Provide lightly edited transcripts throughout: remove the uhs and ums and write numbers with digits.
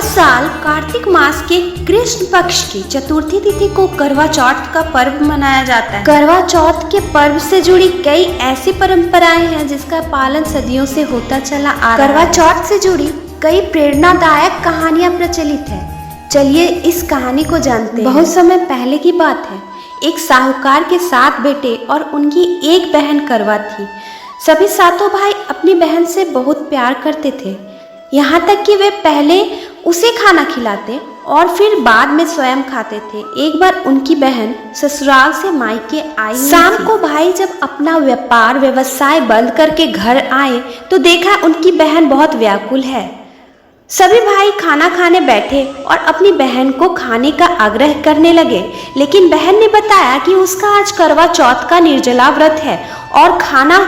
साल कार्तिक मास के कृष्ण पक्ष की चतुर्थी तिथि को करवा चौथ का पर्व मनाया जाता है। करवा चौथ के पर्व से जुड़ी कई ऐसी परंपराएं हैं जिसका पालन सदियों से होता चला आ रहा है। करवा चौथ से जुड़ी कई प्रेरणादायक कहानियां प्रचलित है। चलिए इस कहानी को जानते हैं। बहुत समय पहले की बात है। एक साहूकार के 7 बेटे और उनकी एक बहन करवा थी। सभी सातों भाई अपनी बहन से बहुत प्यार करते थे, यहाँ तक कि वे पहले उसे खाना खिलाते और फिर बाद में स्वयं खाते थे। एक बार उनकी बहन ससुराल से मायके आई। शाम को भाई जब अपना व्यापार व्यवसाय बंद करके घर आए तो देखा उनकी बहन बहुत व्याकुल है। सभी भाई खाना खाने बैठे और अपनी बहन को खाने का आग्रह करने लगे, लेकिन बहन ने बताया कि उसका आज करवा चौथ का निर्जला व्रत है और खाना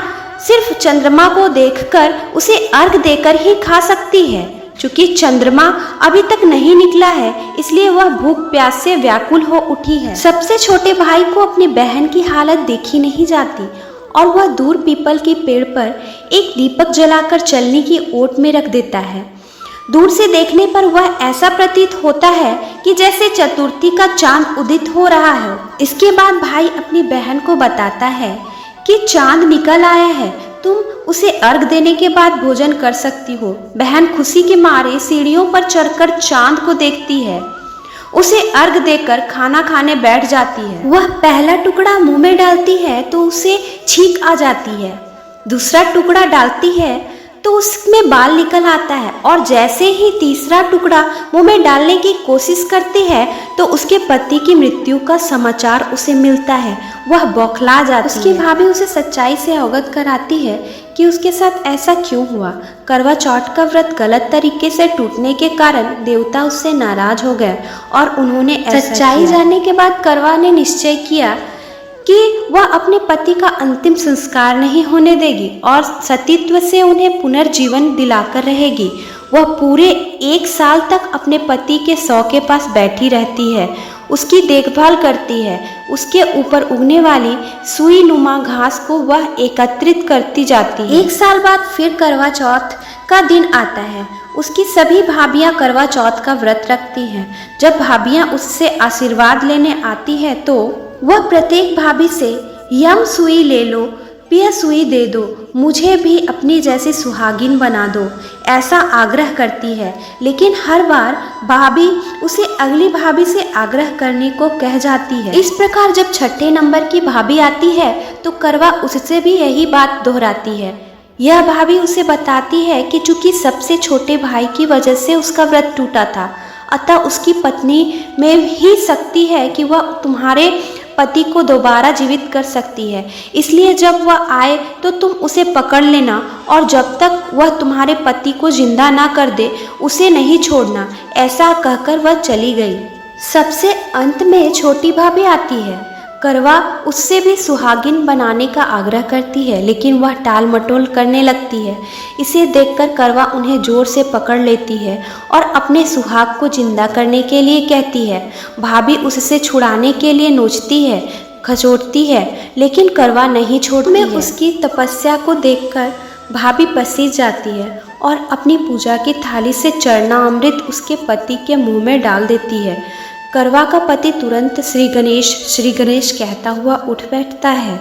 सिर्फ चंद्रमा को देखकर उसे अर्घ देकर ही खा सकती है। चूंकि चंद्रमा अभी तक नहीं निकला है, इसलिए वह भूख प्यास से व्याकुल हो उठी है। सबसे छोटे भाई को अपनी बहन की हालत देखी नहीं जाती और वह दूर पीपल के पेड़ पर एक दीपक जलाकर चलने की ओट में रख देता है। दूर से देखने पर वह ऐसा प्रतीत होता है कि जैसे चतुर्थी का चांद उदित हो रहा है। इसके बाद भाई अपनी बहन को बताता है कि चांद निकल आया है, तुम उसे अर्घ देने के बाद भोजन कर सकती हो। बहन खुशी के मारे सीढ़ियों पर चढ़कर चांद को देखती है, उसे अर्घ देकर खाना खाने बैठ जाती है। वह पहला टुकड़ा मुंह में डालती है तो उसे छींक आ जाती है। दूसरा टुकड़ा डालती है तो उसमें बाल निकल आता है और जैसे ही तीसरा टुकड़ा मुंह में डालने की कोशिश करती है तो उसके पति की मृत्यु का समाचार उसे मिलता है। वह बौखला जाती है। उसकी भाभी उसे सच्चाई से अवगत कराती है कि उसके साथ ऐसा क्यों हुआ। करवा चौथ का व्रत गलत तरीके से टूटने के कारण देवता उससे नाराज हो गए और उन्होंने सच्चाई जानने के बाद करवा ने निश्चय किया कि वह अपने पति का अंतिम संस्कार नहीं होने देगी और सतीत्व से उन्हें पुनर्जीवन दिलाकर रहेगी। वह पूरे 1 साल तक अपने पति के शव के पास बैठी रहती है, उसकी देखभाल करती है। उसके ऊपर उगने वाली सुई नुमा घास को वह एकत्रित करती जाती है। 1 साल बाद फिर करवा चौथ का दिन आता है। उसकी सभी भाभियां करवा चौथ का व्रत रखती हैं। जब भाभियां उससे आशीर्वाद लेने आती है तो वह प्रत्येक भाभी से यम सुई ले लो, पिया सुई दे दो, मुझे भी अपनी जैसी सुहागिन बना दो, ऐसा आग्रह करती है। लेकिन हर बार भाभी उसे अगली भाभी से आग्रह करने को कह जाती है। इस प्रकार जब 6ठे नंबर की भाभी आती है तो करवा उससे भी यही बात दोहराती है। यह भाभी उसे बताती है कि चूंकि सबसे छोटे भाई की वजह से उसका व्रत टूटा था, अतः उसकी पत्नी में ही शक्ति है कि वह तुम्हारे पति को दोबारा जीवित कर सकती है। इसलिए जब वह आए तो तुम उसे पकड़ लेना और जब तक वह तुम्हारे पति को जिंदा ना कर दे उसे नहीं छोड़ना। ऐसा कहकर वह चली गई। सबसे अंत में छोटी भाभी आती है। करवा उससे भी सुहागिन बनाने का आग्रह करती है, लेकिन वह टाल मटोल करने लगती है। इसे देखकर करवा उन्हें जोर से पकड़ लेती है और अपने सुहाग को जिंदा करने के लिए कहती है। भाभी उससे छुड़ाने के लिए नोचती है, खचोटती है, लेकिन करवा नहीं छोड़ती है। उसकी तपस्या को देखकर भाभी पसीज जाती है और अपनी पूजा की थाली से चरना अमृत उसके पति के मुंह में डाल देती है। करवा का पति तुरंत श्री गणेश कहता हुआ उठ बैठता है।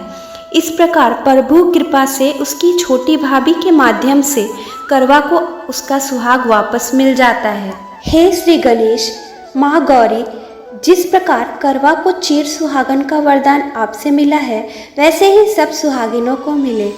इस प्रकार प्रभु कृपा से उसकी छोटी भाभी के माध्यम से करवा को उसका सुहाग वापस मिल जाता है। हे श्री गणेश, माँ गौरी, जिस प्रकार करवा को चिर सुहागन का वरदान आपसे मिला है, वैसे ही सब सुहागिनों को मिले।